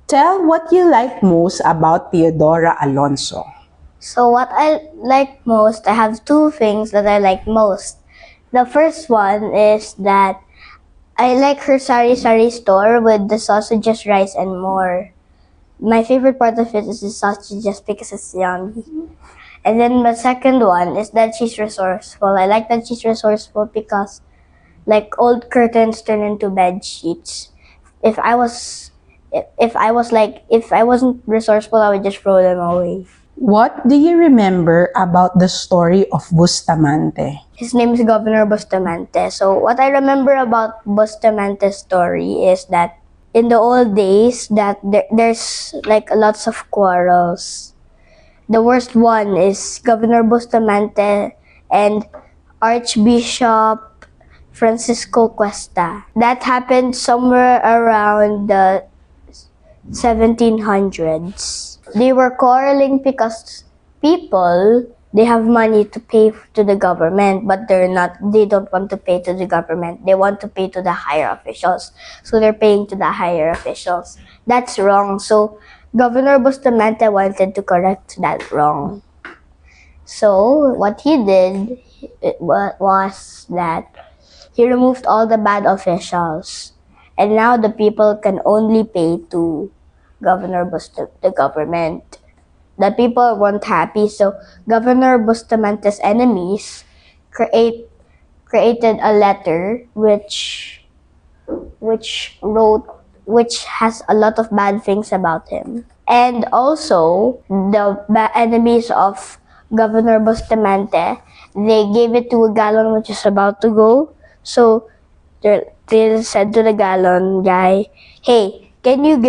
Tell what you like most about Teodora Alonso. So what I like most, I have two things that I like most. The first one is that I like her sari-sari store with the sausages, rice, and more. My favorite part of it is the sausages because it's yummy. And then the second one is that she's resourceful. I like that she's resourceful because like old curtains turn into bed sheets. If I was if I wasn't resourceful, I would just throw them away. What do you remember about the story of Bustamante? His name is Governor Bustamante. So what I remember about Bustamante's story is that in the old days that there's like lots of quarrels. The worst one is Governor Bustamante and Archbishop Francisco Cuesta. That happened somewhere around the 1700s. They were quarreling because people, they have money to pay to the government, but they don't want to pay to the government. They want to pay to the higher officials. So they're paying to the higher officials. That's wrong. So Governor Bustamante wanted to correct that wrong. So what he did was that he removed all the bad officials. And now the people can only pay to the government. The people weren't happy, so Governor Bustamante's enemies created a letter which has a lot of bad things about him. And also, the enemies of Governor Bustamante, they gave it to a gallon which is about to go. So they said to the gallon guy, "Hey, can you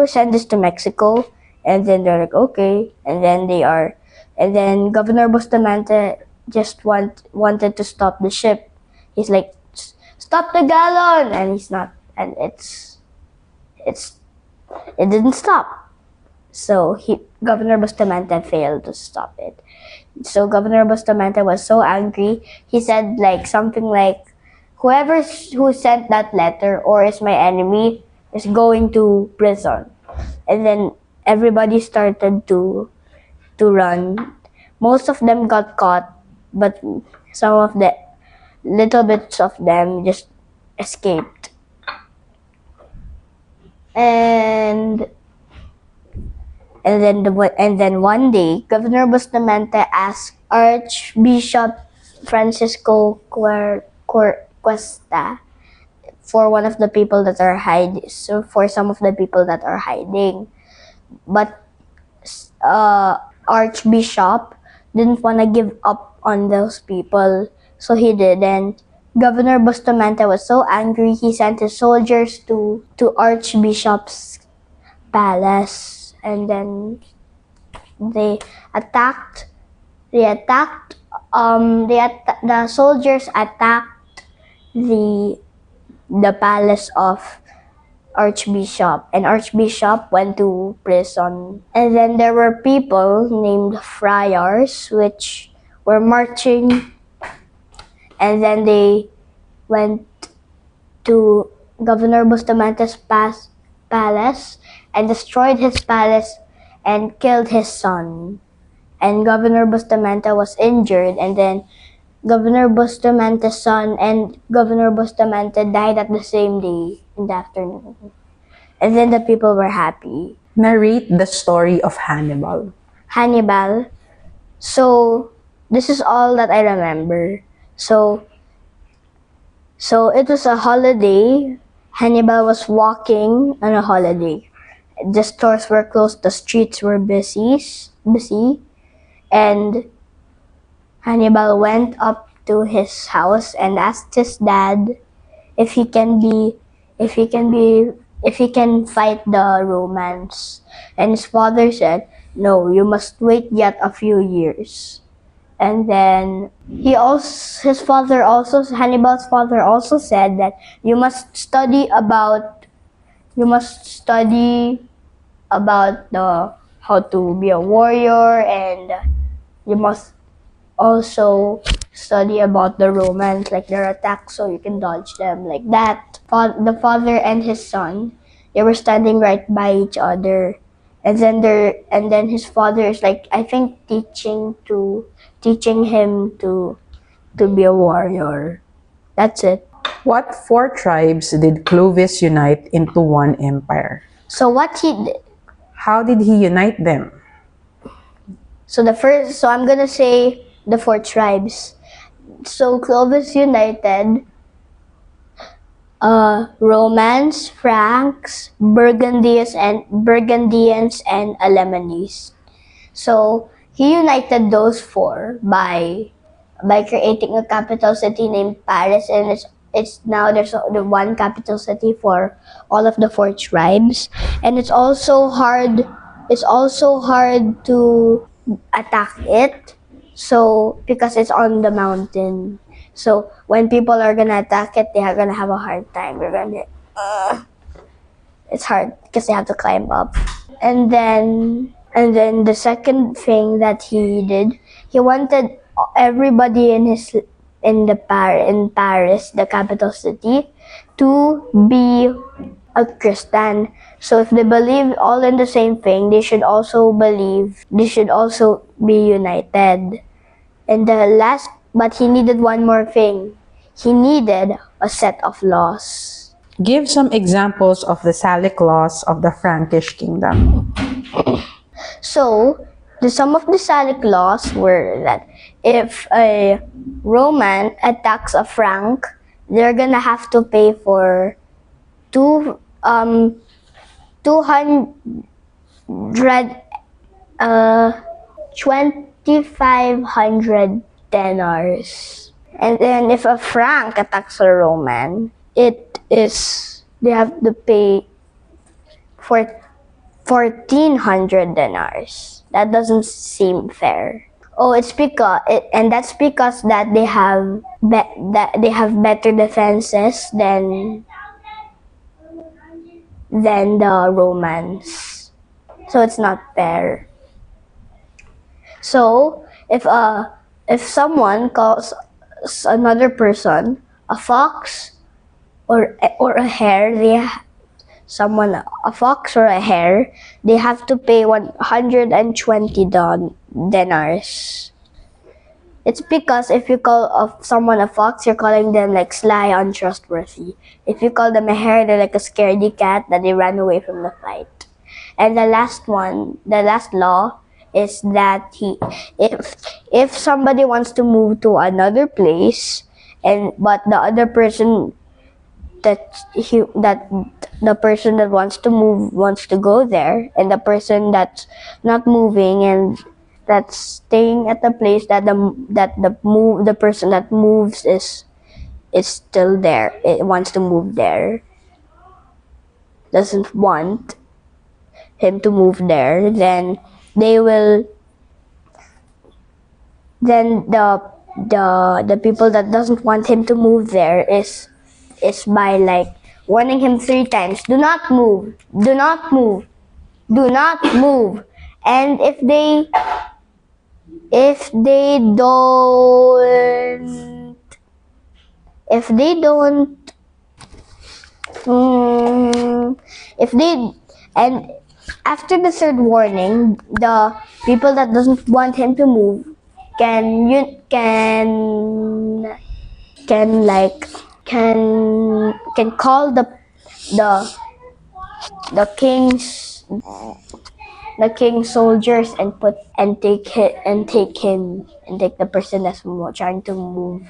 send this to Mexico?" And then they're like, "Okay." And then Governor Bustamante just wanted to stop the ship. He's like, "Stop the gallon!" And he's not, and it didn't stop. So Governor Bustamante failed to stop it. So Governor Bustamante was so angry. He said something like, who sent that letter or is my enemy is going to prison. And then everybody started to run. Most of them got caught, but some of the little bits of them just escaped. And then one day, Governor Bustamante asked Archbishop Francisco Cuesta for one of the people that are hiding. So for some of the people that are hiding, but Archbishop didn't want to give up on those people, so he didn't. Governor Bustamante was so angry, he sent his soldiers to Archbishop's palace, and then the soldiers attacked the palace of Archbishop, and Archbishop went to prison. And then there were people named friars which were marching, and then they went to Governor Bustamante's palace and destroyed his palace and killed his son. And Governor Bustamante was injured, and then Governor Bustamante's son and Governor Bustamante died at the same day in the afternoon. And then the people were happy. Narrate the story of Hannibal. Hannibal. So this is all that I remember. So it was a holiday. Hannibal was walking on a holiday. The stores were closed, the streets were busy, and Hannibal went up to his house and asked his dad if he can fight the Romans. And his father said, "No, you must wait yet a few years." And then Hannibal's father also said that you must study about how to be a warrior, and you must also study about the Romans, like their attacks, so you can dodge them like that. The father and his son, They were standing right by each other. And then his father is like, I think teaching him to be a warrior. That's it. What four tribes did Clovis unite into one empire? So what he did, How did he unite them? so I'm gonna say the four tribes. So Clovis united Romans, Franks, Burgundians and Alemanese. So he united those four by creating a capital city named Paris, and it's now there's the one capital city for all of the four tribes, and it's also hard to attack it, so because it's on the mountain. So when people are gonna attack it, they are gonna have a hard time. It's hard because they have to climb up. And then the second thing that he did, he wanted everybody in Paris, the capital city, to be a Christian. So if they believe all in the same thing, they should also be united. But he needed one more thing. He needed a set of laws. Give some examples of the Salic laws of the Frankish kingdom. So, some of the Salic laws were that if a Roman attacks a Frank, they're gonna have to pay for 2,500 denars. And then if a Frank attacks a Roman, they have to pay for 1,400 denars. That doesn't seem fair. Oh, that's because that they have better defenses than the Romans. So it's not fair. So if someone calls another person a fox or a hare, a fox or a hare, they have to pay 120 denars. It's because if you call someone a fox, you're calling them like sly, untrustworthy. If you call them a hare, they're like a scaredy cat that they ran away from the fight. And the last law is that if somebody wants to move to another place, but the other person that the person that wants to move wants to go there, and the person that's not moving and that's staying at the place the person that moves is still there, it wants to move there, doesn't want him to move there, then the people that doesn't want him to move there is by like warning him 3 times, do not move, do not move, do not move. And if they and after the third warning, the people that doesn't want him to move can call the king's soldiers and take the person that's trying to move.